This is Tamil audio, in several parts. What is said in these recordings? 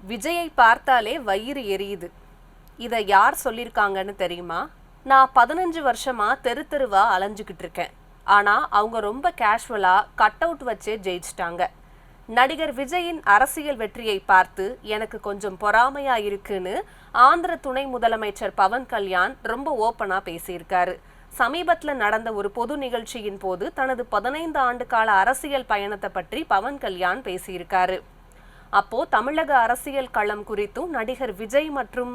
விஜயை பார்த்தாலே வயிறு எரியுது. இதை யார் சொல்லியிருக்காங்கன்னு தெரியுமா? நான் 15 வருஷமா தெரு தெருவா அலைஞ்சுக்கிட்டு இருக்கேன். ஆனா அவங்க ரொம்ப கேஷுவலா கட் அவுட் வச்சே ஜெயிச்சிட்டாங்க. நடிகர் விஜயின் அரசியல் வெற்றியை பார்த்து எனக்கு கொஞ்சம் பொறாமையா இருக்குன்னு ஆந்திர துணை முதலமைச்சர் பவன் கல்யாண் ரொம்ப ஓப்பனா பேசியிருக்காரு. சமீபத்துல நடந்த ஒரு பொது நிகழ்ச்சியின் போது தனது 15 ஆண்டு கால அரசியல் பயணத்தை பற்றி பவன் கல்யாண் பேசியிருக்காரு. அப்போ தமிழக அரசியல் களம் குறித்தும் நடிகர் விஜய் மற்றும்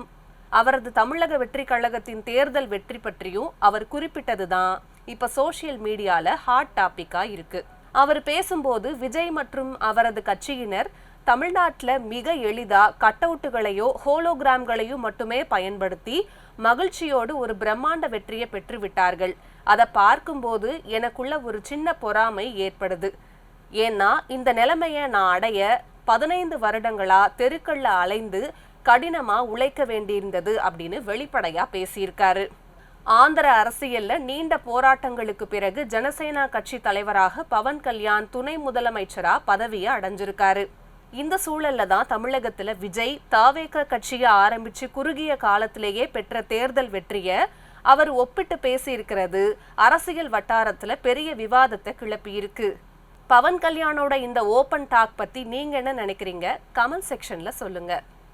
அவரது தமிழக வெற்றி கழகத்தின் தேர்தல் வெற்றி பற்றியும் அவர் குறிப்பிட்டதுதான் இப்ப சோசியல் மீடியால ஹாட் டாபிக்கா இருக்கு. அவர் பேசும்போது விஜய் மற்றும் அவரது கட்சியினர் தமிழ்நாட்டில் மிக எளிதா கட் அவுட்டுகளையோ ஹோலோகிராம்களையோ மட்டுமே பயன்படுத்தி மகிழ்ச்சியோடு ஒரு பிரம்மாண்ட வெற்றியை பெற்றுவிட்டார்கள். அதை பார்க்கும்போது எனக்குள்ள ஒரு சின்ன பொறாமை ஏற்படுது. ஏன்னா இந்த நிலைமையை நான் அடைய 15 வருடங்களா தெருக்கள்ல அலைந்து கடினமா உழைக்க வேண்டியிருந்தது அப்படின்னு வெளிப்படையா பேசியிருக்காரு. ஆந்திர அரசியல்ல நீண்ட போராட்டங்களுக்கு பிறகு ஜனசேனா கட்சி தலைவராக பவன் கல்யாண் துணை முதலமைச்சரா பதவியை அடைஞ்சிருக்காரு. இந்த சூழல்ல தான் தமிழகத்துல விஜய் தாவேக கட்சியை ஆரம்பிச்சு குறுகிய காலத்திலேயே பெற்ற தேர்தல் வெற்றிய அவர் ஒப்பிட்டு பேசியிருக்கிறது அரசியல் வட்டாரத்துல பெரிய விவாதத்தை கிளப்பியிருக்கு. பவன் கல்யாணோட இந்த ஓப்பன் டாக் பத்தி நீங்க என்ன நினைக்கிறீங்க? கமெண்ட் செக்ஷன்ல சொல்லுங்க.